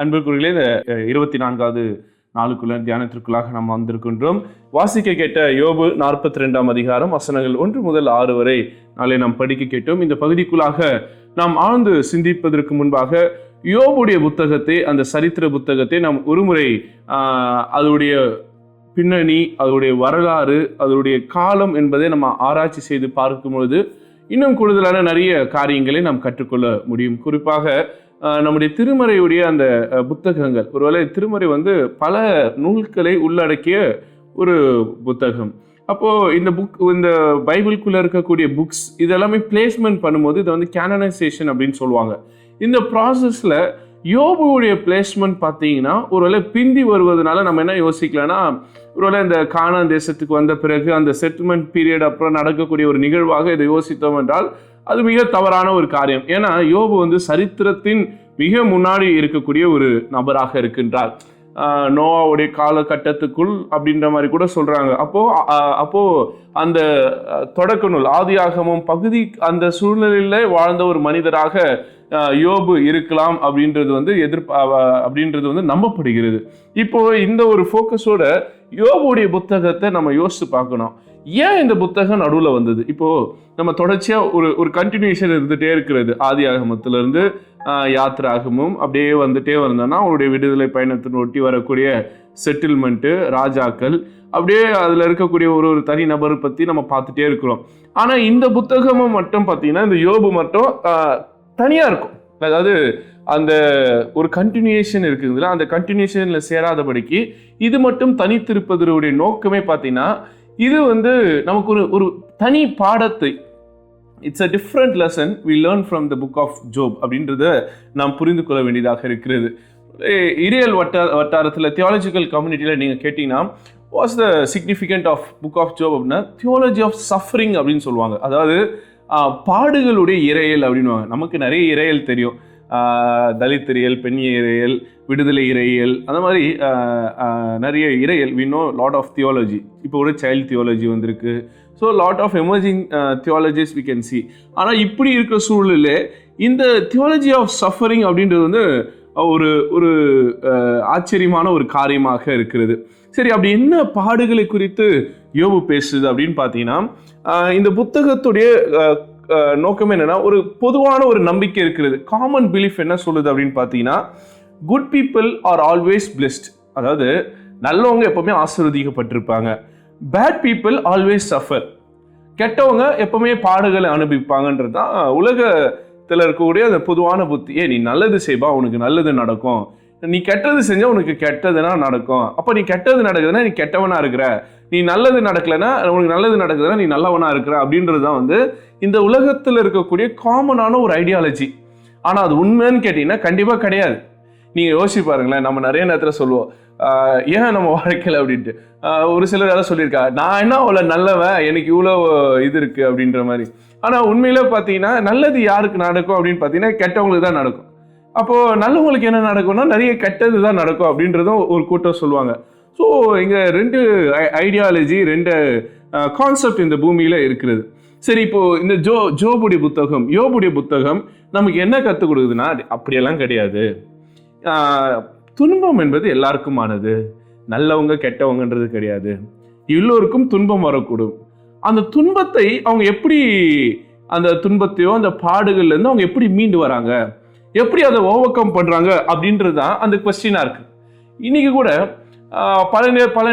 அன்புக்குரியர்களே, இந்த 24வது நாளுக்குள்ள தியானத்திற்குள்ளாக நாம் வந்திருக்கின்றோம். வாசிக்க கேட்ட யோபு 42ஆம் அதிகாரம் வசனங்கள் 1 முதல் 6 வரை நாளை நாம் படிக்க கேட்டோம். இந்த பகுதிக்குள்ளாக நாம் ஆழ்ந்து சிந்திப்பதற்கு முன்பாக யோபுடைய புத்தகத்தை, அந்த சரித்திர புத்தகத்தை நாம் ஒருமுறை அதனுடைய பின்னணி, அதனுடைய வரலாறு, அதனுடைய காலம் என்பதை நம்ம ஆராய்ச்சி செய்து பார்க்கும்பொழுது இன்னும் கூடுதலான நிறைய காரியங்களை நாம் கற்றுக்கொள்ள முடியும். குறிப்பாக நம்முடைய திருமறையுடைய அந்த புத்தகங்கள், ஒருவேளை திருமறை பல நூல்களை உள்ளடக்கிய ஒரு புத்தகம். அப்போது இந்த பைபிள்குள்ளே இருக்கக்கூடிய புக்ஸ் இதெல்லாமே பிளேஸ்மெண்ட் பண்ணும்போது இதை கேனனைசேஷன் அப்படின்னு சொல்லுவாங்க. இந்த ப்ராசஸில் யோபுடைய பிளேஸ்மெண்ட் பார்த்தீங்கன்னா ஒருவேளை பிந்தி வருவதனால நம்ம என்ன யோசிக்கலாம்னா, ஒருவேளை இந்த கானான் தேசத்துக்கு வந்த பிறகு அந்த செட்டில்மெண்ட் பீரியட் அப்புறம் நடக்கக்கூடிய ஒரு நிகழ்வாக இதை யோசித்தோம் என்றால் அது மிக தவறான ஒரு காரியம். ஏன்னா யோபு சரித்திரத்தின் மிக முன்னாடி இருக்கக்கூடிய ஒரு நபராக இருக்கின்றார். நோவாவுடைய காலகட்டத்துக்குள் அப்படின்ற மாதிரி கூட சொல்றாங்க. அப்போ அந்த தொடக்க நூல் ஆதியாகமம் பகுதி அந்த சூழ்நிலையில வாழ்ந்த ஒரு மனிதராக யோபு இருக்கலாம் அப்படின்றது அப்படின்றது நம்பப்படுகிறது. இப்போ இந்த ஒரு ஃபோக்கஸோட யோபுடைய புத்தகத்தை நம்ம யோசிச்சு பார்க்கணும். ஏன் இந்த புத்தகம் நடுவில் வந்தது? இப்போ நம்ம தொடர்ச்சியா ஒரு கண்டினியூஷன் இருந்துட்டே இருக்கிறது. ஆதியாகமத்திலிருந்து யாத்திராகமும் அப்படியே வந்துட்டே வந்தோம்னா அவருடைய விடுதலை பயணத்தின் ஒட்டி வரக்கூடிய செட்டில்மெண்ட்டு, ராஜாக்கள், அப்படியே அதில் இருக்கக்கூடிய ஒரு தனி நபரை பற்றி நம்ம பார்த்துட்டே இருக்கிறோம். ஆனால் இந்த புத்தகமும் மட்டும் பார்த்தீங்கன்னா இந்த யோபு மட்டும் தனியாக இருக்கும். அதாவது அந்த ஒரு கண்டினியூஷன் இருக்குதுல, அந்த கண்டினியூஷனில் சேராதபடிக்கு இது மட்டும் தனித்திருப்பதனுடைய நோக்கமே பார்த்தீங்கன்னா இது நமக்கு ஒரு தனி பாடத்தை, it's a different lesson we learn from the book of Job அப்படின்றத நாம் புரிந்து கொள்ள வேண்டியதாக இருக்கிறது. இறையல் வட்டாரத்தில் தியாலஜிக்கல் கம்யூனிட்டியில் நீங்கள் கேட்டிங்கன்னா what's the significant of book of Job அப்படின்னா தியாலஜி ஆஃப் சஃபரிங் அப்படின்னு சொல்லுவாங்க. அதாவது பாடுகளுடைய இறையல் அப்படின்வாங்க. நமக்கு நிறைய இறையல் தெரியும். தலித் இறையல், பெண்ணிய இறையல், விடுதலை இறையல், அந்த மாதிரி நிறைய இறையல். We know lot of theology. இப்போ ஒரு சைல்ட் தியாலஜி வந்திருக்கு. So lot of emerging theologies we can see. ஆனால் இப்படி இருக்கிற சூழலில் இந்த தியாலஜி ஆஃப் சஃபரிங் அப்படின்றது ஒரு ஆச்சரியமான ஒரு காரியமாக இருக்கிறது. சரி, அப்படி என்ன பாடுகளை குறித்து யோபு பேசுது அப்படின்னு பார்த்தீங்கன்னா, இந்த புத்தகத்துடைய நோக்கம் என்னன்னா, ஒரு பொதுவான ஒரு நம்பிக்கை இருக்கிறது. காமன் பிலீஃப் என்ன சொல்லுது அப்படின்னு பார்த்தீங்கன்னா, good people are always blessed. அதாவது நல்லவங்க எப்பவுமே ஆசீர்வதிக்கப்பட்டிருப்பாங்க. Bad people always suffer. கெட்டவங்க எப்பவுமே பாடுகளை அனுபவிப்பாங்கன்றது தான் உலகத்தில் இருக்கக்கூடிய அந்த பொதுவான புத்தி. நீ நல்லது செய்வா உனக்கு நல்லது நடக்கும், நீ கெட்டது செஞ்சா உனக்கு கெட்டதுனா நடக்கும். அப்போ நீ கெட்டது நடக்குதுன்னா நீ கெட்டவனா இருக்கிற, நீ நல்லது நடக்கலைன்னா உனக்கு நல்லது நடக்குதுன்னா நீ நல்லவனா இருக்கிற அப்படின்றது தான் இந்த உலகத்தில் இருக்கக்கூடிய காமனான ஒரு ஐடியாலஜி. ஆனால் அது உண்மைன்னு கேட்டீங்கன்னா கண்டிப்பாக கிடையாது. நீங்கள் யோசிச்சு பாருங்களேன். நம்ம நிறைய நேரத்தில் சொல்லுவோம், ஏன் நம்ம வாழ்க்கையில் அப்படின்ட்டு. ஒரு சிலர் யாரும் சொல்லியிருக்கா, நான் என்ன அவ்வளோ நல்லவன், எனக்கு இவ்வளோ இது இருக்குது அப்படின்ற மாதிரி. ஆனால் உண்மையில பார்த்தீங்கன்னா நல்லது யாருக்கு நடக்கும் அப்படின்னு பார்த்தீங்கன்னா கெட்டவங்களுக்கு தான் நடக்கும். அப்போது நல்லவங்களுக்கு என்ன நடக்கும்னா நிறைய கெட்டது தான் நடக்கும் அப்படின்றதும் ஒரு கூட்டம் சொல்லுவாங்க. ஸோ இங்கே ரெண்டு ஐடியாலஜி, ரெண்டு கான்செப்ட் இந்த பூமியில் இருக்கிறது. சரி, இப்போது இந்த யோபுடைய புத்தகம் நமக்கு என்ன கற்றுக் கொடுக்குதுன்னா, அப்படியெல்லாம் கிடையாது. துன்பம் என்பது எல்லாருக்குமானது, நல்லவங்க கெட்டவங்கன்றது கிடையாது. எல்லோருக்கும் துன்பம் வரக்கூடும். அந்த துன்பத்தை அவங்க எப்படி, அந்த துன்பத்தையோ அந்த பாடுகள்லேருந்து அவங்க எப்படி மீண்டு வராங்க, எப்படி அதை ஓவர் கம் பண்ணுறாங்க அப்படின்றது தான் அந்த கொஸ்டினாக இருக்குது. இன்றைக்கி கூட பல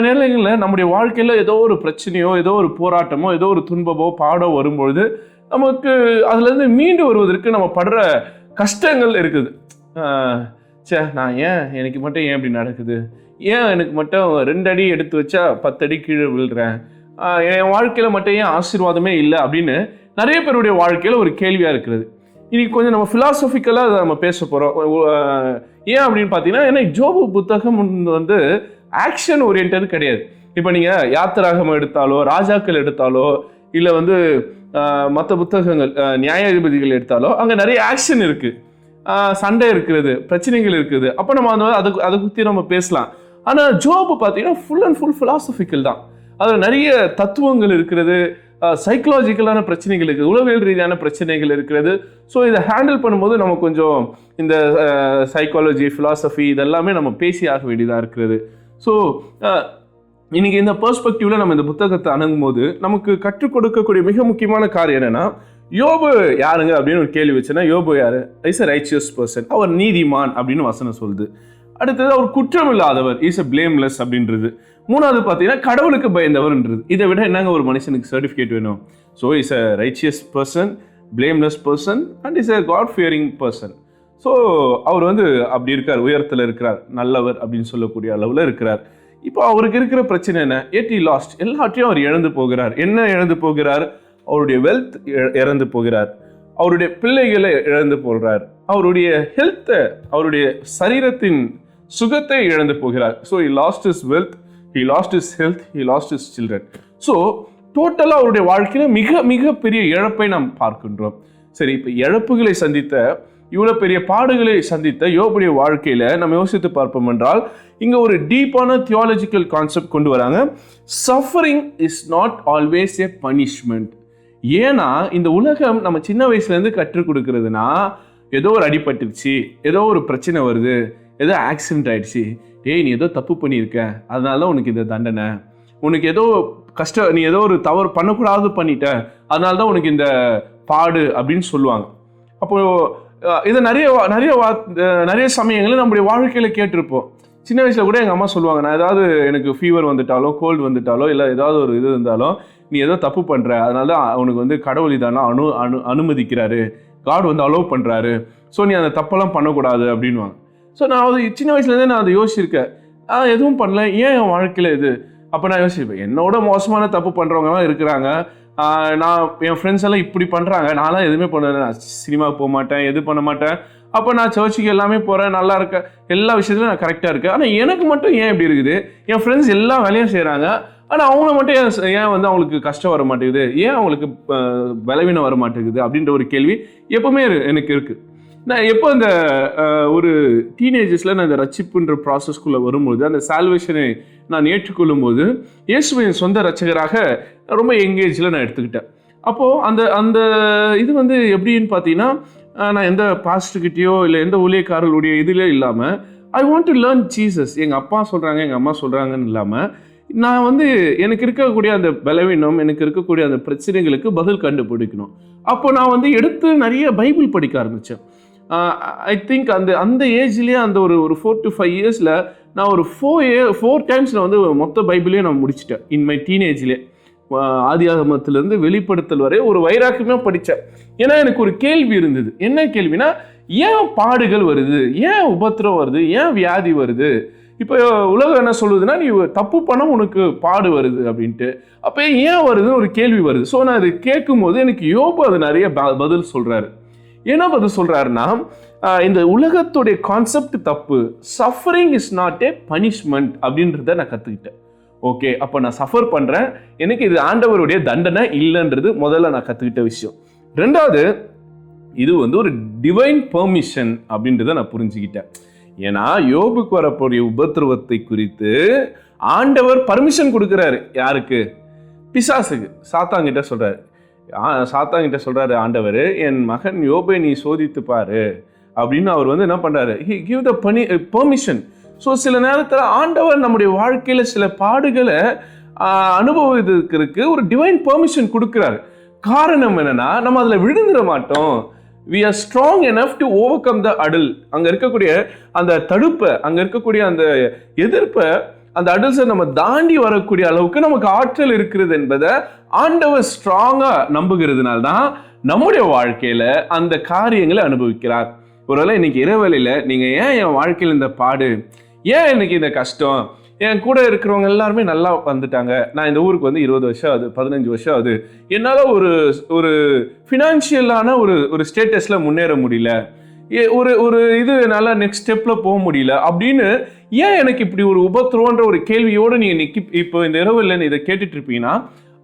நேரங்களில் நம்முடைய வாழ்க்கையில் ஏதோ ஒரு பிரச்சனையோ, ஏதோ ஒரு போராட்டமோ, ஏதோ ஒரு துன்பமோ, பாடோ வரும்பொழுது நமக்கு அதுலேருந்து மீண்டு வருவதற்கு நம்ம படுற கஷ்டங்கள் இருக்குது. நான் எனக்கு மட்டும் ஏன் இப்படி நடக்குது, ஏன் எனக்கு மட்டும் 2 அடி எடுத்து வச்சா 10 அடி கீழே விழுறேன், என் வாழ்க்கையில் மட்டும் ஏன் ஆசீர்வாதமே இல்லை அப்படின்னு நிறைய பேருடைய வாழ்க்கையில் ஒரு கேள்வியாக இருக்கிறது. இன்னைக்கு கொஞ்சம் நம்ம ஃபிலாசபிக்கலாக அதை நம்ம பேச போகிறோம். ஏன் அப்படின்னு பார்த்தீங்கன்னா, ஏன்னா யோபு புத்தகம் ஆக்ஷன் ஓரியன்டது கிடையாது. இப்போ நீங்கள் யாத்திராகமம் எடுத்தாலோ, ராஜாக்கள் எடுத்தாலோ, இல்லை மற்ற புத்தகங்கள் நியாயாதிபதிகள் எடுத்தாலோ அங்கே நிறைய ஆக்ஷன் இருக்குது, சண்டை இருக்கிறது, பிரச்சனைகள் இருக்குது. அப்போ நம்ம அதை பற்றி நம்ம பேசலாம். ஆனால் யோபு பார்த்தீங்கன்னா ஃபுல் அண்ட் ஃபுல் ஃபிலாசபிக்கல் தான். அதில் நிறைய தத்துவங்கள் இருக்கிறது, சைக்கலாஜிக்கலான பிரச்சனைகள் இருக்குது, உளவியல் ரீதியான பிரச்சனைகள் இருக்கிறது. ஸோ இதை ஹேண்டில் பண்ணும்போது நம்ம கொஞ்சம் இந்த சைக்காலஜி, ஃபிலாசபி இதெல்லாமே நம்ம பேசி ஆக வேண்டியதாக இருக்கிறது. ஸோ இன்னைக்கு இந்த பெர்ஸ்பெக்டிவ்ல நம்ம இந்த புத்தகத்தை அணுகும் போது நமக்கு கற்றுக் கொடுக்கக்கூடிய மிக முக்கியமான காரியம் என்னன்னா, யோபு யாருங்க அப்படின்னு ஒரு கேள்வி வச்சுன்னா, யோபு யாரு? இஸ் அ ரைச்சியஸ் பர்சன், அவர் நீதிமான் அப்படின்னு வசனம் சொல்லுது. அடுத்தது அவர் குற்றம் இல்லாதவர், இஸ் அ பிளேம்லெஸ் அப்படின்றது. மூணாவது பார்த்தீங்கன்னா கடவுளுக்கு பயந்தவர்ன்றது. இதை விட என்னங்க ஒரு மனுஷனுக்கு சர்டிஃபிகேட் வேணும்? So is a righteous person, blameless person and is a God fearing person. So அவர் அப்படி இருக்கார், உயரத்தில் இருக்கிறார், நல்லவர் அப்படின்னு சொல்லக்கூடிய அளவில் இருக்கிறார். இப்போ அவருக்கு இருக்கிற பிரச்சனை என்ன? எட் ஹி லாஸ்ட், எல்லாத்தையும் அவர் இழந்து போகிறார். என்ன இழந்து போகிறார்? அவருடைய வெல்த் இழந்து போகிறார், அவருடைய பிள்ளைகளை இழந்து போகிறார், அவருடைய ஹெல்த்தை, அவருடைய சரீரத்தின் சுகத்தை இழந்து போகிறார். So he lost his wealth, he lost his health, he lost his children. So டோட்டலாக அவருடைய வாழ்க்கையில் மிக மிக பெரிய இழப்பை நாம் பார்க்கின்றோம். சரி, இப்போ இழப்புகளை சந்தித்த, இவ்வளோ பெரிய பாடுகளை சந்தித்த யோபுடைய வாழ்க்கையில் நம்ம யோசித்து பார்ப்போம் என்றால், இங்கே ஒரு டீப்பான தியாலஜிக்கல் கான்செப்ட் கொண்டு வராங்க. Suffering is not always A punishment. ஏன்னா இந்த உலகம் நம்ம சின்ன வயசுலேருந்து கற்றுக் கொடுக்கறதுனா, ஏதோ ஒரு அடிபட்டுருச்சு, ஏதோ ஒரு பிரச்சனை வருது, ஏதோ ஆக்சிடென்ட் ஆயிடுச்சு, நீ ஏதோ தப்பு பண்ணியிருக்க, அதனால தான் உனக்கு இந்த தண்டனை, உனக்கு ஏதோ கஷ்டம், நீ ஏதோ ஒரு தவறு பண்ணக்கூடாது பண்ணிட்ட, அதனால தான் உனக்கு இந்த பாடு அப்படின்னு சொல்லுவாங்க. அப்போது இதை நிறைய சமயங்களில் நம்முடைய வாழ்க்கையில் கேட்டிருப்போம். சின்ன வயசில் கூட எங்கள் அம்மா சொல்லுவாங்க, நான் ஏதாவது எனக்கு ஃபீவர் வந்துட்டாலோ, கோல்டு வந்துட்டாலோ, இல்லை ஏதாவது ஒரு இது இருந்தாலும், நீ ஏதோ தப்பு பண்ணுற, அதனால தான் உனக்கு கடவுள் இதெல்லாம் அனுமதிக்கிறாரு, காட் அலோவ் பண்ணுறாரு, ஸோ நீ அந்த தப்பெல்லாம் பண்ணக்கூடாது அப்படின்வாங்க. ஸோ நான் சின்ன வயசுலேருந்தே நான் அதை யோசிச்சிருக்கேன். எதுவும் பண்ணல, ஏன் என் வாழ்க்கையில் இது? அப்போ நான் யோசிப்பேன், என்னோட மோசமான தப்பு பண்ணுறவங்கலாம் இருக்கிறாங்க, நான் என் ஃப்ரெண்ட்ஸ் எல்லாம் இப்படி பண்ணுறாங்க, நான்லாம் எதுவுமே பண்ணல, நான் சினிமாவுக்கு போக மாட்டேன், எது பண்ண மாட்டேன், அப்போ நான் சர்ச்சுக்கு எல்லாமே போகிறேன், நல்லா இருக்கேன், எல்லா விஷயத்துலையும் நான் கரெக்டாக இருக்கேன். ஆனால் எனக்கு மட்டும் ஏன் இப்படி இருக்குது? என் ஃப்ரெண்ட்ஸ் எல்லா வேலையும் செய்கிறாங்க, ஆனால் அவங்கள மட்டும் ஏன் அவங்களுக்கு கஷ்டம் வர மாட்டேங்குது, ஏன் அவங்களுக்கு பலவீனம் வர மாட்டேங்குது அப்படின்ற ஒரு கேள்வி எப்பவுமே எனக்கு இருக்குது. நான் எப்போ இந்த ஒரு டீனேஜர்ஸில் நான் இந்த ரட்சிப்புன்ற ப்ராசஸ்குள்ளே வரும்போது, அந்த சால்வேஷனை நான் ஏற்றுக்கொள்ளும் போது, இயேசுவின் சொந்த ரட்சகராக ரொம்ப எங்கேஜில் நான் எடுத்துக்கிட்டேன். அப்போது அந்த இது எப்படின்னு பார்த்தீங்கன்னா, நான் எந்த பாஸ்டர்கிட்டையோ இல்லை எந்த ஊழியக்காரர்களுடைய இதிலே இல்லாமல், I want to learn Jesus. எங்கள் அப்பா சொல்கிறாங்க, எங்கள் அம்மா சொல்கிறாங்கன்னு இல்லாமல், நான் எனக்கு இருக்கக்கூடிய அந்த பலவீனம், எனக்கு இருக்கக்கூடிய அந்த பிரச்சனைகளுக்கு பதில் கண்டுபிடிக்கணும். அப்போ நான் எடுத்து நிறைய பைபிள் படிக்க ஆரம்பித்தேன். ஐ திங்க் அந்த ஏஜ்லேயே அந்த ஒரு 4 to 5 இயர்ஸில் நான் ஒரு 4 டைம்ஸ் நான் மொத்த பைபிளையும் நான் முடிச்சிட்டேன். இன் மை டீனேஜ்லேயே ஆதியாகமத்திலேருந்து வெளிப்படுத்தல் வரை ஒரு வைராக்கியமாக படித்தேன். ஏன்னா எனக்கு ஒரு கேள்வி இருந்தது. என்ன கேள்வினா, ஏன் பாடுகள் வருது, ஏன் உபத்திரம் வருது, ஏன் வியாதி வருது? இப்போ உலகம் என்ன சொல்லுதுன்னா, நீ தப்பு பண்ண உனக்கு பாடு வருது அப்படின்ட்டு. அப்போ ஏன் வருதுன்னு ஒரு கேள்வி வருது. ஸோ நான் அதை கேட்கும்போது எனக்கு யோபு அது நிறைய பதில் சொல்கிறாரு. என்ன பதில் சொல்கிறாருன்னா, இந்த உலகத்துடைய கான்செப்ட் தப்பு, suffering is not a punishment அப்படின்றத நான் கற்றுக்கிட்டேன். ஓகே, அப்போ நான் சஃபர் பண்ணுறேன், எனக்கு இது ஆண்டவருடைய தண்டனை இல்லைன்றது முதல்ல நான் கற்றுக்கிட்ட விஷயம். ரெண்டாவது, இது ஒரு டிவைன் பெர்மிஷன் அப்படின்றத நான் புரிஞ்சுக்கிட்டேன். ஏன்னா யோபுக்கு வரக்கூடிய உபத்திரவத்தை குறித்து ஆண்டவர் பர்மிஷன் கொடுக்குறாரு. யாருக்கு? பிசாசுக்கு, சாத்தாங்கிட்ட சொல்றாரு. சாத்தாங்கிட்ட சொல்றாரு ஆண்டவர், என் மகன் யோபை நீ சோதித்து பாரு அப்படின்னு அவர் என்ன பண்றாரு? he give the permission. So சில நேரத்தில் ஆண்டவர் நம்முடைய வாழ்க்கையில சில பாடுகளை அனுபவிக்கிறதுக்கு ஒரு டிவைன் பெர்மிஷன் கொடுக்குறாரு. காரணம் என்னன்னா, நம்ம அதில் விழுந்துட மாட்டோம். we are strong enough to overcome the adult. அங்க இருக்கக்கூடிய அந்த தடுப்பை, அங்க இருக்கக்கூடிய அந்த எதிர்ப்பை, அந்த அடல்ஸை நம்ம தாண்டி வரக்கூடிய அளவுக்கு நமக்கு ஆற்றல் இருக்கிறது என்பதை ஆண்டவர் ஸ்ட்ராங்கா நம்புகிறதுனால தான் நம்முடைய வாழ்க்கையில அந்த காரியங்களை அனுபவிக்கிறார். ஒருவேளை இன்னைக்கு இரவலையில நீங்க ஏன் என் வாழ்க்கையில் இந்த பாடு, ஏன் இன்னைக்கு இந்த கஷ்டம், என் கூட இருக்கிறவங்க எல்லாருமே நல்லா வந்துட்டாங்க, நான் இந்த ஊருக்கு 20 வருஷம் ஆகுது, 15 வருஷம் ஆகுது, என்னால் ஒரு ஃபினான்ஷியலான ஒரு ஸ்டேட்டஸில் முன்னேற முடியல, ஒரு இது என்னால் நெக்ஸ்ட் ஸ்டெப்பில் போக முடியல அப்படின்னு ஏன் எனக்கு இப்படி ஒரு உபத்திரம்ன்ற ஒரு கேள்வியோடு நீங்கள் இப்போ இந்த இரவில் இதை கேட்டுட்டு இருப்பீங்கன்னா,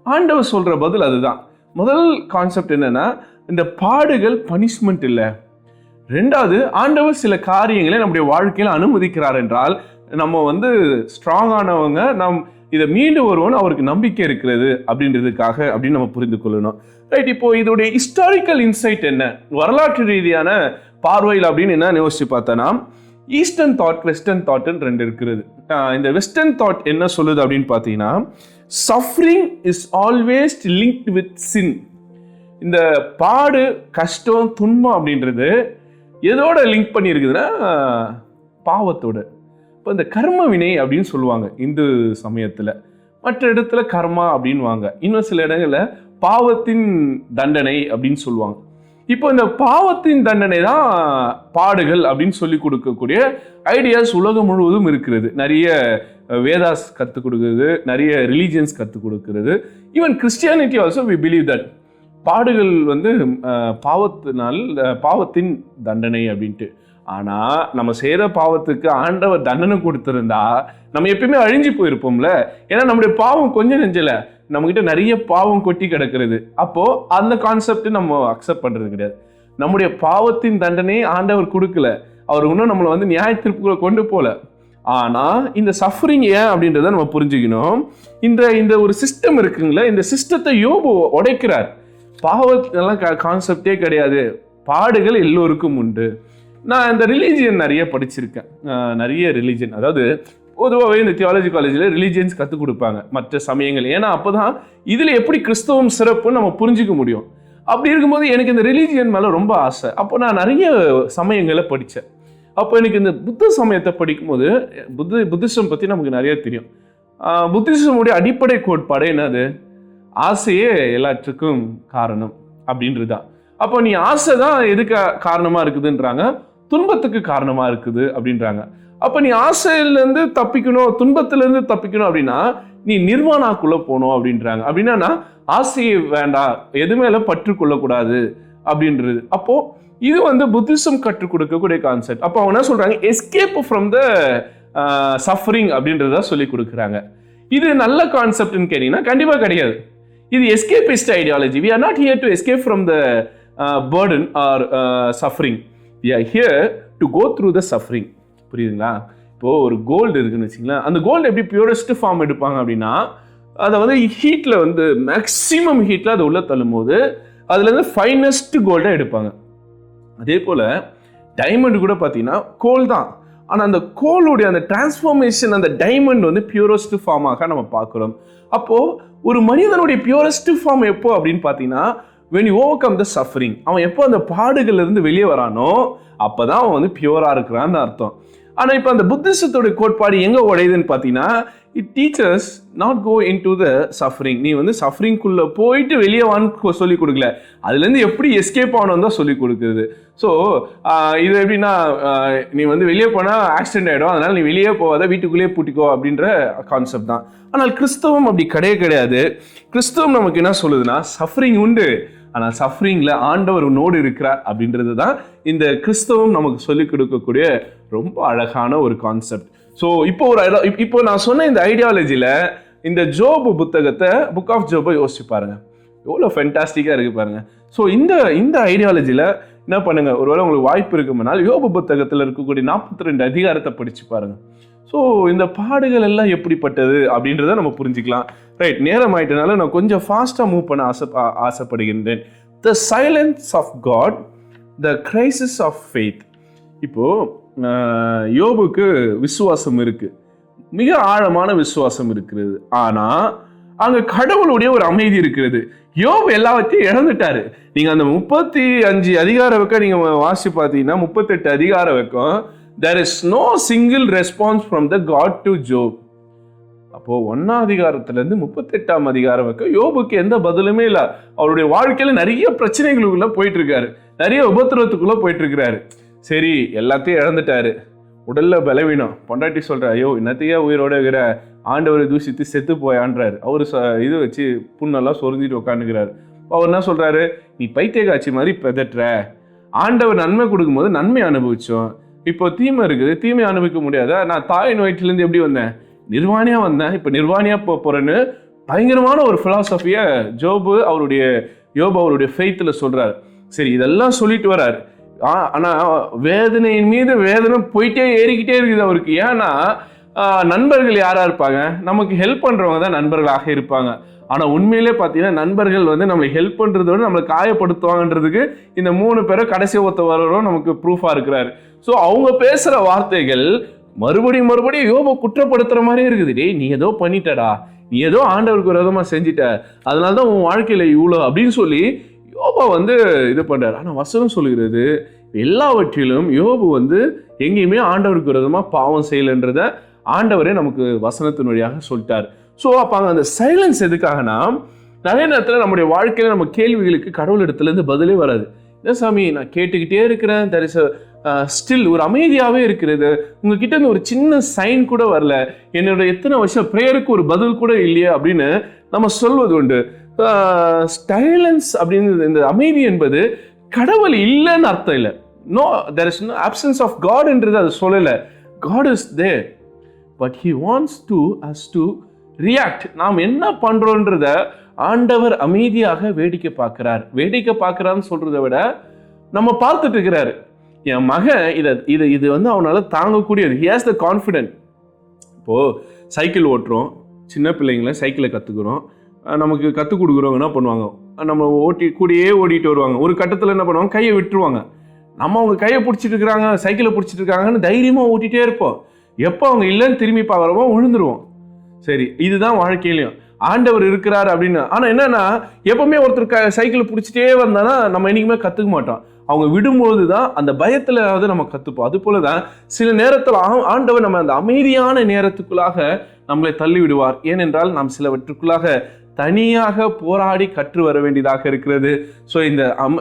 ஆண்டவர் சொல்கிற பதில் அதுதான். முதல் கான்செப்ட் என்னென்னா, இந்த பாடுகள் பனிஷ்மெண்ட் இல்லை. ரெண்டாவது, ஆண்டவர் சில காரியங்களை நம்முடைய வாழ்க்கையில் அனுமதிக்கிறார் என்றால், நம்ம ஸ்ட்ராங் ஆனவங்க, இதை மீண்டு வருவோன்னு அவருக்கு நம்பிக்கை இருக்கிறது அப்படின்றதுக்காக அப்படின்னு நம்ம புரிந்து கொள்ளணும். ரைட், இப்போ இதோடைய ஹிஸ்டாரிக்கல் இன்சைட் என்ன, வரலாற்று ரீதியான பார்வையில் அப்படின்னு என்ன யோசிச்சு பார்த்தோன்னா, ஈஸ்டர்ன் தாட் வெஸ்டர்ன் தாட்னு ரெண்டு இருக்கிறது. இந்த வெஸ்டர்ன் தாட் என்ன சொல்லுது அப்படின்னு பார்த்தீங்கன்னா, suffering is always linked with sin. இந்த பாடு, கஷ்டம், துன்பம் அப்படின்றது எதோட லிங்க் பண்ணியிருக்குதுன்னா பாவத்தோட. இப்போ இந்த கர்ம வினை அப்படின்னு சொல்லுவாங்க இந்து சமயத்தில், மற்ற இடத்துல கர்மா அப்படின்வாங்க, இன்னும் சில இடங்களில் பாவத்தின் தண்டனை அப்படின்னு சொல்லுவாங்க. இப்போ இந்த பாவத்தின் தண்டனை தான் பாடுகள் அப்படின்னு சொல்லி கொடுக்கக்கூடிய ஐடியாஸ் உலகம் முழுவதும் இருக்கிறது. நிறைய வேதாஸ் கற்றுக் கொடுக்குறது, நிறைய ரிலீஜியன்ஸ் கற்றுக் கொடுக்கிறது. Even Christianity also we believe that பாடுகள் வந்து பாவத்தின் தண்டனை அப்படின்ட்டு. ஆனால் நம்ம செய்கிற பாவத்துக்கு ஆண்டவர் தண்டனை கொடுத்துருந்தா நம்ம எப்பயுமே அழிஞ்சு போயிருப்போம்ல. ஏன்னா நம்முடைய பாவம் கொஞ்சம் நெஞ்சல, நம்மகிட்ட நிறைய பாவம் கொட்டி கிடக்கிறது. அப்போது அந்த கான்செப்ட் நம்ம அக்செப்ட் பண்ணுறது கிடையாது. நம்முடைய பாவத்தின் தண்டனை ஆண்டவர் கொடுக்கல, அவர் இன்னும் நம்மளை வந்து நியாய தீர்ப்புகளை கொண்டு போகல. ஆனால் இந்த சஃபரிங் ஏன் அப்படின்றத நம்ம புரிஞ்சுக்கணும். இந்த ஒரு சிஸ்டம் இருக்குங்களே, இந்த சிஸ்டத்தை யோபு உடைக்கிறார். பாவத்தெல்லாம் கான்செப்டே கிடையாது, பாடுகள் எல்லோருக்கும் உண்டு. நான் இந்த ரிலீஜியன் நிறைய படிச்சிருக்கேன், நிறைய ரிலீஜியன், அதாவது பொதுவாகவே இந்த தியாலஜி காலேஜில் ரிலீஜியன்ஸ் கற்றுக் கொடுப்பாங்க மற்ற சமயங்கள். ஏன்னா அப்போ தான் இதில் எப்படி கிறிஸ்தவம் சிறப்புன்னு நம்ம புரிஞ்சிக்க முடியும். அப்படி இருக்கும்போது எனக்கு இந்த ரிலீஜியன் மேலே ரொம்ப ஆசை. அப்போ நான் நிறைய சமயங்களை படித்தேன். அப்போ எனக்கு இந்த புத்த சமயத்தை படிக்கும்போது புத்திசம் பற்றி நமக்கு நிறைய தெரியும். புத்திசமுடைய அடிப்படை கோட்பாடு என்னது, ஆசையே எல்லாத்துக்கும் காரணம் அப்படின்றது தான். அப்போ நீ ஆசை தான் எதுக்கு காரணமாக இருக்குதுன்றாங்க, துன்பத்துக்கு காரணமாக இருக்குது அப்படின்றாங்க. அப்போ நீ ஆசையிலேருந்து தப்பிக்கணும், துன்பத்திலேருந்து தப்பிக்கணும் அப்படின்னா நீ நிர்வாணாக்குள்ளே போகணும் அப்படின்றாங்க. அப்படின்னா ஆசையை வேண்டாம், எது மேலே பற்று கொள்ளக்கூடாது அப்படின்றது. அப்போது இது வந்து புத்திசம் கற்றுக் கொடுக்கக்கூடிய கான்செப்ட். அப்போ அவங்க என்ன சொல்கிறாங்க, எஸ்கேப் ஃப்ரம் த சஃபரிங் அப்படின்றத சொல்லி கொடுக்குறாங்க. இது நல்ல கான்செப்ட்னு கேட்டிங்கன்னா கண்டிப்பாக கிடையாது. இது escapist ideology. We are not here to escape from the burden or suffering. We are here to go through the suffering. புரியுதுங்களா? இப்போது ஒரு கோல்டு இருக்குன்னு வச்சிங்களேன், அந்த கோல்டு எப்படி பியூரஸ்ட் ஃபார்ம் எடுப்பாங்க அப்படின்னா, அதை வந்து ஹீட்டில் வந்து மேக்ஸிமம் ஹீட்டில் அதை உள்ளே தள்ளும் போது அதுலேருந்து ஃபைனஸ்ட் கோல்டாக எடுப்பாங்க. அதே போல் டைமண்ட் கூட பார்த்தீங்கன்னா கோல் தான், ஆனால் அந்த கோலுடைய அந்த டிரான்ஸ்ஃபார்மேஷன், அந்த டைமண்ட் வந்து பியூரஸ்ட் ஃபார்மாக நம்ம பார்க்குறோம். அப்போது ஒரு மனிதனுடைய பியூரஸ்ட் ஃபார்ம் எப்போ அப்படின்னு பார்த்தீங்கன்னா, when you overcome the suffering, அவன் எப்போ அந்த பாடுகள்ல இருந்து வெளியே வரானோ அப்போ தான் அவன் வந்து பியூராக இருக்கிறான்னு அர்த்தம். ஆனால் இப்போ அந்த புத்திசத்தோட கோட்பாடு எங்கே உடையுதுன்னு பார்த்தீங்கன்னா, it teaches not go into the suffering. நீ வந்து சஃபரிங்குள்ளே போயிட்டு வெளியே வான்னு சொல்லிக் கொடுக்கல, அதுலேருந்து எப்படி எஸ்கேப் ஆகணும் தான் சொல்லிக் கொடுக்குது. ஸோ இது எப்படின்னா, நீ வந்து வெளியே போனால் ஆக்சிடென்ட் ஆகிடும், அதனால் நீ வெளியே போகாத, வீட்டுக்குள்ளேயே பூட்டிக்கோ அப்படின்ற கான்செப்ட் தான். ஆனால் கிறிஸ்தவம் அப்படி கிடையாது. கிறிஸ்தவம் நமக்கு என்ன சொல்லுதுன்னா, சஃபரிங் உண்டு, ஆனால் சஃபரிங்கில் ஆண்டவர் நோடு இருக்கிறார் அப்படின்றது தான் இந்த கிறிஸ்தவம் நமக்கு சொல்லிக் கொடுக்கக்கூடிய ரொம்ப அழகான ஒரு கான்செப்ட். ஸோ இப்போ நான் சொன்ன இந்த ஐடியாலஜியில் இந்த ஜோபு புத்தகத்தை, புக் ஆஃப் ஜோபை யோசிச்சு பாருங்க, எவ்வளோ ஃபென்டாஸ்டிக்காக இருக்குது பாருங்க. ஸோ இந்த ஐடியாலஜியில் என்ன பண்ணுங்க, ஒருவேளை உங்களுக்கு வாய்ப்பு இருக்குமானால் யோபு புத்தகத்தில் இருக்கக்கூடிய 42 அதிகாரத்தை படிச்சு பாருங்க. ஸோ இந்த பாடுகள் எல்லாம் எப்படிப்பட்டது அப்படின்றத நம்ம புரிஞ்சுக்கலாம். ரைட், நேரம் ஆயிட்டனால நான் கொஞ்சம் ஃபாஸ்ட்டாக மூவ் பண்ண ஆசைப்படுகின்றேன். The silence of God, the crisis of faith. இப்போது யோபுக்கு விசுவாசம் இருக்குது, மிக ஆழமான விசுவாசம் இருக்கிறது. ஆனால் அங்கே கடவுளுடைய ஒரு அமைதி இருக்கிறது. யோபு எல்லாத்தையும் இழந்துட்டாரு. நீங்கள் அந்த 35 அதிகாரம் வைக்க நீங்கள் வாசி பார்த்தீங்கன்னா 38 அதிகாரம் வைக்கும், there is no single response from the God to Job. அப்போது 1ஆம் அதிகாரத்துலேருந்து 38ஆம் அதிகாரம் வைக்க யோபுக்கு எந்த பதிலுமே இல்லை. அவருடைய வாழ்க்கையில் நிறைய பிரச்சனைகளுக்குள்ளே போயிட்டு இருக்காரு, நிறைய உபத்திரவத்துக்குள்ளே போயிட்டு இருக்கிறாரு. சரி, எல்லாத்தையும் இழந்துட்டாரு, உடலில் பலவீனம், பொண்டாட்டி சொல்கிற, ஐயோ என்னத்தையே உயிரோட இருக்கிற, ஆண்டவரை தூசித்து செத்து போயான்றாரு. அவர் இது வச்சு புண்ணெல்லாம் சொரிஞ்சிட்டு உட்காந்துக்கிறாரு. அவர் என்ன சொல்கிறாரு, நீ பைத்தியக்காட்சி மாதிரி பெதற்ற, ஆண்டவர் நன்மை கொடுக்கும்போது நன்மை அனுபவிச்சோம், இப்போ தீமை இருக்குது, தீமை அனுபவிக்க முடியாதா? நான் தாயின் வயிற்றுலேருந்து எப்படி வந்தேன், நிர்வாணியாக வந்தேன், இப்போ நிர்வாணியாக போகிறேன்னு பயங்கரமான ஒரு ஃபிலாசபியை யோபு அவருடைய ஃபெய்த்தில் சொல்கிறார். சரி, இதெல்லாம் சொல்லிட்டு வர்றாரு. ஆனால் வேதனையின் மீது வேதனை போயிட்டே ஏறிக்கிட்டே இருக்குது அவருக்கு. ஏன்னா நண்பர்கள் யாரா இருப்பாங்க? நமக்கு ஹெல்ப் பண்றவங்க தான் நண்பர்களாக இருப்பாங்க. ஆனா உண்மையிலே பார்த்தீங்கன்னா நண்பர்கள் வந்து நம்மளை ஹெல்ப் பண்றதை விட நம்மளை காயப்படுத்துவாங்கன்றதுக்கு இந்த 3 பேரும் கடைசி ஒருத்தவரும் நமக்கு ப்ரூஃபா இருக்கிறாரு. ஸோ அவங்க பேசுற வார்த்தைகள் மறுபடியும் யோபை குற்றப்படுத்துற மாதிரியே இருக்குது. டேய், நீ ஏதோ பண்ணிட்டடா, நீ ஏதோ ஆண்டவருக்கு விரோதமா செஞ்சிட்ட, அதனாலதான் உன் வாழ்க்கையில இவ்வளோ அப்படின்னு சொல்லி யோபா வந்து இது பண்றாரு. ஆனா வசனம் சொல்லுகிறது எல்லாவற்றிலும் யோபு வந்து எங்கேயுமே ஆண்டவருக்கு விரோதமா பாவம் செய்யலைன்றத ஆண்டவரே நமக்கு வசனத்தின் வழியாக சொல்லிட்டார். ஸோ அப்போ அந்த சைலன்ஸ் எதுக்காகனா, நிறைய நேரத்தில் நம்முடைய வாழ்க்கையில நம்ம கேள்விகளுக்கு கடவுள் இடத்துல இருந்து பதிலே வராது. என்ன சாமி, நான் கேட்டுக்கிட்டே இருக்கிறேன், there is a ஸ்டில் ஒரு அமைதியாகவே இருக்கிறது, உங்ககிட்ட இருந்து ஒரு சின்ன சைன் கூட வரல, என்னோட எத்தனை வருஷம் ப்ரேயருக்கு ஒரு பதில் கூட இல்லையா அப்படின்னு நம்ம சொல்வது உண்டு. சைலன்ஸ் அப்படின்னு இந்த அமைதி என்பது கடவுள் இல்லைன்னு அர்த்தம் இல்லை. No, there is no absence of God என்றது அது சொல்லலை. God is there, but he wants us to react. நாம் என்ன பண்றோன்றத ஆண்டவர் அமைதியாக வேடிக்கை பார்க்கிறார். வேடிக்கை பார்க்கிறான்னு சொல்றதை விட நம்ம பார்த்துட்டு இருக்கிறாரு. என் மகன் இது வந்து அவனால தாங்கக்கூடியது. he has the confidence. இப்போ சைக்கிள் ஓட்டுறோம், சின்ன பிள்ளைங்களை சைக்கிளை கற்றுக்குறோம், நமக்கு கற்றுக் கொடுக்குறவங்க என்ன பண்ணுவாங்க, நம்ம கூடயே ஓடிட்டு வருவாங்க. ஒரு கட்டத்தில் என்ன பண்ணுவாங்க, கையை விட்டுருவாங்க. நம்ம அவங்க கையை பிடிச்சிட்டு இருக்கிறாங்க, சைக்கிளை பிடிச்சிட்டு இருக்காங்கன்னு தைரியமாக ஓட்டிகிட்டே இருப்போம். எப்போ அவங்க இல்லைன்னு திரும்பி பார்க்குறோமோ விழுந்துருவோம். சரி, இதுதான் வாழ்க்கையிலையும் ஆண்டவர் இருக்கிறார் அப்படின்னு. ஆனால் என்னன்னா, எப்பவுமே ஒருத்தர் சைக்கிளை பிடிச்சிட்டே வந்தானா நம்ம என்றைக்குமே கற்றுக்க மாட்டோம். அவங்க விடும்போது தான் அந்த பயத்தில் நம்ம கற்றுப்போம். அது போல தான் சில நேரத்தில் ஆண்டவர் நம்ம அந்த அமைதியான நேரத்துக்குள்ளாக நம்மளை தள்ளி விடுவார். ஏனென்றால் நாம் சிலவற்றுக்குள்ளாக தனியாக போராடி கற்று வர வேண்டியதாக இருக்கிறது. ஸோ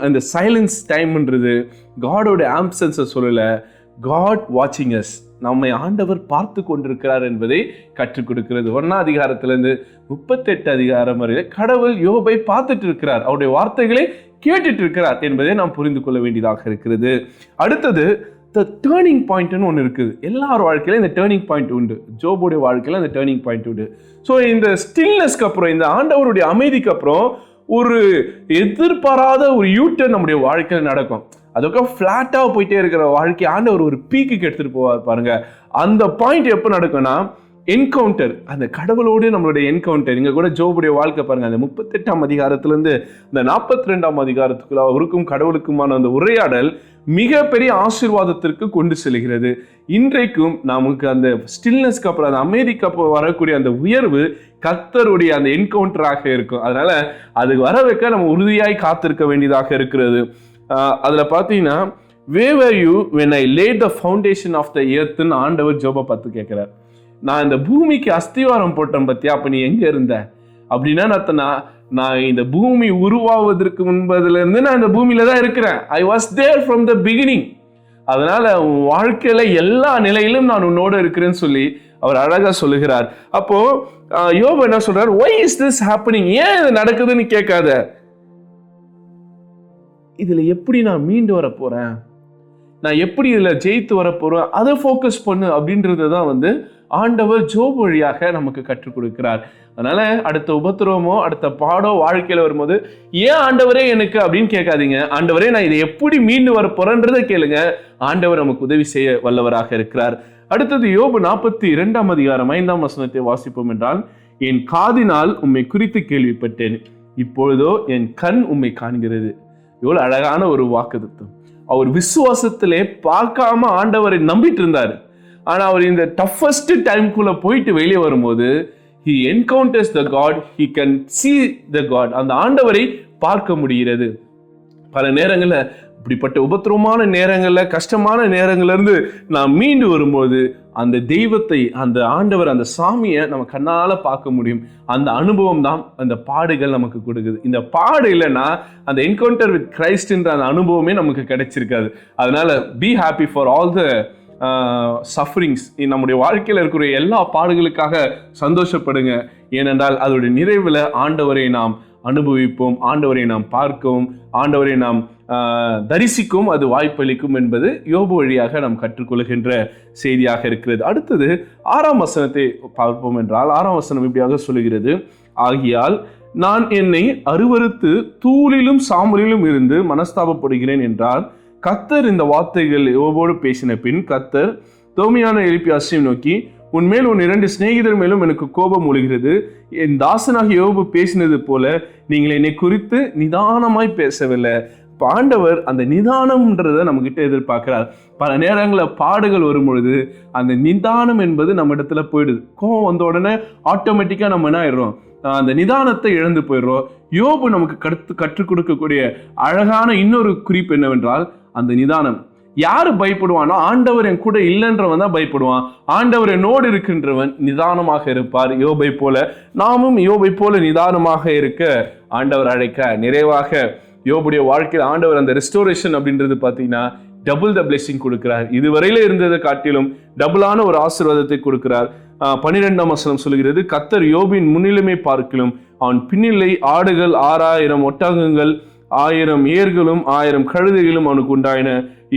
இந்த சைலன்ஸ் டைம்ன்றது காடோட ஆப்சன்ஸை சொல்லலை, காட் வாட்சிங் அஸ், நம்மை ஆண்டவர் பார்த்து கொண்டிருக்கிறார் என்பதை கற்றுக் கொடுக்கிறது. 1ஆம் அதிகாரத்திலிருந்து 38 அதிகாரம் வரை கடவுள் யோபை பார்த்துட்டு இருக்கிறார், அவருடைய வார்த்தைகளை கேட்டுட்டு இருக்கிறார் என்பதை நாம் புரிந்து கொள்ள வேண்டியதாக இருக்கிறது. அடுத்தது டேர்னிங் பாயிண்ட்னு ஒன்று இருக்குது. எல்லார் வாழ்க்கையில இந்த டேர்னிங் பாயிண்ட் உண்டு. ஜோபுடைய வாழ்க்கையில இந்த டேர்னிங் பாயிண்ட் உண்டு. ஸோ இந்த ஸ்டில்னஸ்க்கு அப்புறம், இந்த ஆண்டவருடைய அமைதிக்கு அப்புறம் ஒரு எதிர்பாராத ஒரு யூட்டர்ன் நம்முடைய வாழ்க்கையில் நடக்கும். அதுக்கும் ஃப்ளாட்டாக போயிட்டே இருக்கிற வாழ்க்கை ஆண்டவர் ஒரு பீக்குக்கு எடுத்துகிட்டு போவார் பாருங்க. அந்த பாயிண்ட் எப்போ நடக்கும்னா, என்கவுண்டர், அந்த கடவுளோடு நம்மளுடைய என்கவுண்டர். இங்கே கூட ஜோபுடைய வாழ்க்கை பாருங்க, அந்த 38ஆம் அதிகாரத்திலேருந்து இந்த 42ஆம் அதிகாரத்துக்குள்ள அவருக்கும் கடவுளுக்குமான அந்த உரையாடல் மிகப்பெரிய ஆசீர்வாதத்திற்கு கொண்டு செல்கிறது. இன்றைக்கும் நமக்கு அந்த ஸ்டில்னஸ்க்கு அப்புறம், அந்த அமைதிக்கு அப்புறம் வரக்கூடிய அந்த உயர்வு கர்த்தருடைய அந்த என்கவுண்டராக இருக்கும். அதனால அதுக்கு வர வைக்க நம்ம உறுதியாய் காத்திருக்க வேண்டியதாக இருக்கிறது. அதில் பார்த்தீங்கன்னா, where were you when I laid the foundation of the earth ன்னு ஆண்டவர் ஜோபை பார்த்து கேட்கிறார். நான் இந்த பூமிக்கு அஸ்திவாரம் போட்டேன் பத்தியா, அப்ப நீ எங்க இருந்த அப்படின்னா, நான் இந்த பூமி உருவாவதற்கு முன்பதிலிருந்து நான் இந்த பூமியில தான் இருக்கிறேன். I was there from the beginning. அதனால உன் வாழ்க்கையில எல்லா நிலையிலும் நான் உன்னோடு இருக்கிறேன்னு சொல்லி அவர் அழகா சொல்லுகிறார். அப்போ யோபு என்ன சொல்றார், why is this happening, ஏன் இது நடக்குதுன்னு கேட்காத, இதுல எப்படி நான் மீண்டு வர போறேன், நான் எப்படி இதுல ஜெயித்து வர போறேன், அதை ஃபோக்கஸ் பண்ணு அப்படின்றது தான் வந்து ஆண்டவர் ஜோபு வழியாக நமக்கு கற்றுக் கொடுக்கிறார். அதனால அடுத்த உபத்திரவமோ அடுத்த பாடோ வாழ்க்கையில வரும்போது, ஏன் ஆண்டவரே எனக்கு அப்படின்னு கேட்காதீங்க. ஆண்டவரே நான் இதை எப்படி மீண்டு வர போறேன்றதை கேளுங்க. ஆண்டவர் நமக்கு உதவி செய்ய வல்லவராக இருக்கிறார். அடுத்தது யோபு 42ஆம் அதிகாரம் 5ஆம் வசனத்தை வாசிப்போம் என்றால், என் காதினால் உம்மை குறித்து கேள்விப்பட்டேன், இப்பொழுதோ என் கண் உம்மை காண்கிறது. எவ்வளவு அழகான ஒரு வாக்குத்தத்தம். அவர் விசுவாசத்திலே பார்க்காம ஆண்டவரை நம்பிட்டு இருந்தார். ஆனா அவர் இந்த டஃபஸ்ட் டைம்குள்ள போயிட்டு வெளியே வரும்போது, he encounters the God, he can see the God, அந்த ஆண்டவரை பார்க்க முடிகிறது. பல நேரங்கள்ல இப்படிப்பட்ட உபத்திரமான நேரங்கள்ல, கஷ்டமான நேரங்கள்ல இருந்து நாம் மீண்டு வரும்போது அந்த தெய்வத்தை, அந்த ஆண்டவர், அந்த சாமியை நம்ம கண்ணால பார்க்க முடியும். அந்த அனுபவம் தான் அந்த பாடுகள் நமக்கு கொடுக்குது. இந்த பாடு இல்லைன்னா அந்த என்கவுண்டர் வித் கிரைஸ்ட்ன்ற அந்த அனுபவமே நமக்கு கிடைச்சிருக்காது. அதனால be happy for all the sufferings. நம்முடைய வாழ்க்கையில் இருக்கிற எல்லா பாடுகளுக்காக சந்தோஷப்படுங்க. ஏனென்றால் அதோடைய நிறைவில் ஆண்டவரை நாம் அனுபவிப்போம், ஆண்டவரை நாம் பார்க்கவும், ஆண்டவரை நாம் தரிசிக்கவும் அது வாய்ப்பளிக்கும் என்பது யோபு வழியாக நாம் கற்றுக்கொள்கின்ற செய்தியாக இருக்கிறது. அடுத்தது 6ஆம் வசனத்தை பார்ப்போம் என்றால், 6ஆம் வசனம் இப்படியாக சொல்லுகிறது, ஆகியால் நான் என்னை அருவருத்து தூளிலும் சாம்பலிலும் இருந்து மனஸ்தாபப்படுகிறேன் என்றால், கர்த்தர் இந்த வார்த்தைகள் யோபோடு பேசின பின் கர்த்தர் தோமையான எலிப்பியாசை நோக்கி, உன்மேல் உன் 2 சிநேகிதர் மேலும் எனக்கு கோபம் ஒழுகிறது. என் தாசனாக யோபு பேசினது போல நீங்கள் என்னை குறித்து நிதானமாய் பேசவில்லை. இப்போ ஆண்டவர் அந்த நிதானம்ன்றதை நம்மகிட்ட எதிர்பார்க்கிறார். பல நேரங்களில் பாடுகள் வரும் பொழுது அந்த நிதானம் என்பது நம்ம இடத்துல போயிடுது. கோபம் வந்த உடனே ஆட்டோமேட்டிக்காக நம்ம என்ன ஆயிடுறோம், அந்த நிதானத்தை இழந்து போயிடுறோம். யோபு நமக்கு கற்றுக் கொடுக்கக்கூடிய அழகான இன்னொரு குறிப்பு என்னவென்றால் அந்த நிதானம். யாரு பயப்படுவானோ, ஆண்டவர் என் கூட இல்லைன்றவன் தான் பயப்படுவான். ஆண்டவர் என்னோடு இருக்கின்றவன் நிதானமாக இருப்பார். யோபை போல நாமும் யோபை போல நிதானமாக இருக்க ஆண்டவர் அழைக்க, நிறைவாக யோபுடைய வாழ்க்கையில் ஆண்டவர் அந்த ரெஸ்டோரேஷன் அப்படின்றது பார்த்தீங்கன்னா டபுள் த பிளெஸிங் கொடுக்கிறார். இதுவரையில இருந்ததை காட்டிலும் டபுளான ஒரு ஆசீர்வாதத்தை கொடுக்கிறார். 12ஆம் வசனம் சொல்கிறது, கர்த்தர் யோபின் முன்னிலைமை பார்க்கிலும் அவன் பின்னிலை ஆடுகள் 6000 ஒட்டகங்கள் 1000 ஏர்களும் 1000 கழுதைகளும் அவனுக்கு உண்டாயின.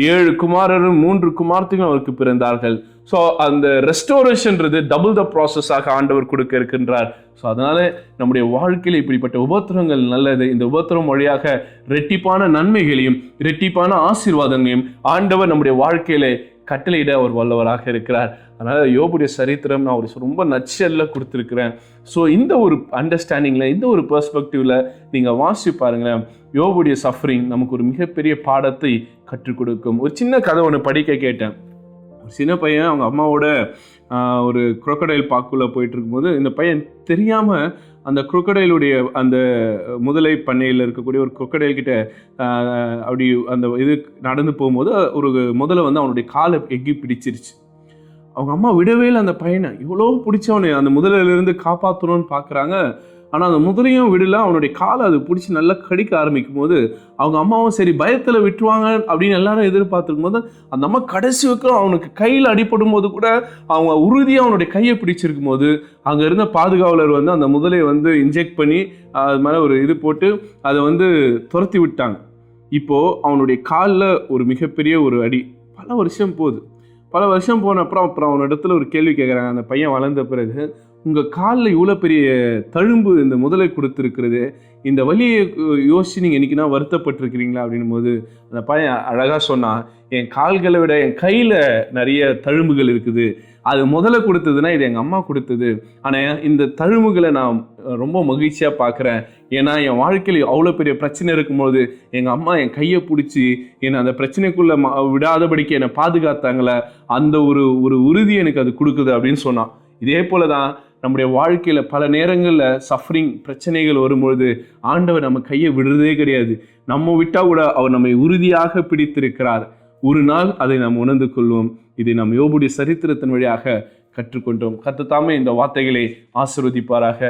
7 குமாரரும் 3 குமார்த்திகளும் அவருக்கு பிறந்தார்கள். ஸோ அந்த ரெஸ்டோரேஷன்றது டபுள் த ப்ராசஸாக ஆண்டவர் கொடுக்க இருக்கின்றார். ஸோ அதனால நம்முடைய வாழ்க்கையில் இப்படிப்பட்ட உபத்திரங்கள் நல்லது. இந்த உபத்திரம் வழியாக ரெட்டிப்பான நன்மைகளையும் ரெட்டிப்பான ஆசீர்வாதங்களையும் ஆண்டவர் நம்முடைய வாழ்க்கையில கட்டளையிட அவர் வல்லவராக இருக்கிறார். அதனால யோபுடைய சரித்திரம் நான் ஒரு ரொம்ப நட்சல்ல கொடுத்துருக்கிறேன். ஸோ இந்த ஒரு அண்டர்ஸ்டாண்டிங்கில், இந்த ஒரு பெர்ஸ்பெக்டிவ்ல நீங்கள் வாசி பாருங்களேன். யோபுடைய சஃபரிங் நமக்கு ஒரு மிகப்பெரிய பாடத்தை கற்றுக் கொடுக்கும். ஒரு சின்ன கதை ஒன்று படிக்க கேட்டேன். ஒரு சின்ன பையன் அவங்க அம்மாவோட ஒரு குரோக்கடைல் பார்க்குள்ளே போயிட்டு இருக்கும்போது இந்த பையன் தெரியாமல் அந்த குரோக்கடைலுடைய அந்த முதலை பண்ணையில் இருக்கக்கூடிய ஒரு குரோக்கடைல் கிட்ட அப்படி அந்த இது நடந்து போகும்போது ஒரு முதலை வந்து அவனுடைய காலை எக்கி பிடிச்சிருச்சு. அவங்க அம்மா விடவே இல்லை அந்த பையனை. இவ்வளோ பிடிச்சவனு அந்த முதலையிலிருந்து காப்பாற்றணும்னு பார்க்குறாங்க. ஆனால் அந்த முதலையும் விடல. அவனுடைய காலை அது பிடிச்சி நல்லா கடிக்க ஆரம்பிக்கும் போது அவங்க அம்மாவும் சரி பயத்தில் விட்டுருவாங்க அப்படின்னு எல்லாரும் எதிர்பார்த்துருக்கும் போது அந்த அம்மா கடைசி வரைக்கும் அவனுக்கு கையில் அடிபடும் போது கூட அவங்க உறுதியாக அவனுடைய கையை பிடிச்சிருக்கும் போது அங்கே இருந்த பாதுகாவலர் வந்து அந்த முதலையை வந்து இன்ஜெக்ட் பண்ணி அது மேலே ஒரு இது போட்டு அதை வந்து துரத்தி விட்டாங்க. இப்போது அவனுடைய காலில் ஒரு மிகப்பெரிய ஒரு அடி. பல வருஷம் போன அப்புறம் அவனிடத்துல ஒரு கேள்வி கேட்குறாங்க. அந்த பையன் வளர்ந்த பிறகு, உங்கள் காலில் இவ்வளோ பெரிய தழும்பு இந்த முதலை கொடுத்துருக்கிறது, இந்த வலியை யோசிச்சு நீங்கள் என்றைக்குன்னா வருத்தப்பட்டிருக்கிறீங்களா அப்படின்னும் போது அந்த பையன் அழகாக சொன்னான், என் கால்களை விட என் கையில் நிறைய தழும்புகள் இருக்குது. அது முதல்ல கொடுத்ததுன்னா இது எங்கள் அம்மா கொடுத்தது. ஆனால் இந்த தழும்புகளை நான் ரொம்ப மகிழ்ச்சியாக பார்க்குறேன். ஏன்னா என் வாழ்க்கையில் அவ்வளோ பெரிய பிரச்சனை இருக்கும்போது எங்கள் அம்மா என் கையை பிடிச்சி என்னை அந்த பிரச்சனைக்குள்ளே விடாதபடிக்கு என்னை பாதுகாத்தாங்களே, அந்த ஒரு உறுதி எனக்கு அது கொடுக்குது அப்படின்னு சொன்னான். இதே போல தான் நம்முடைய வாழ்க்கையில் பல நேரங்களில் சஃபரிங் பிரச்சனைகள் வரும்பொழுது ஆண்டவர் நம்ம கையை விடுறதே கிடையாது. நம்ம விட்டால் கூட அவர் நம்மை உறுதியாக பிடித்திருக்கிறார். ஒரு நாள் அதை நாம் உணர்ந்து கொள்வோம். இதை நாம் யோபுடைய சரித்திரத்தின் வழியாக கற்றுக்கொண்டோம். கர்த்தர் தாமே இந்த வார்த்தைகளை ஆசீர்வதிப்பாராக.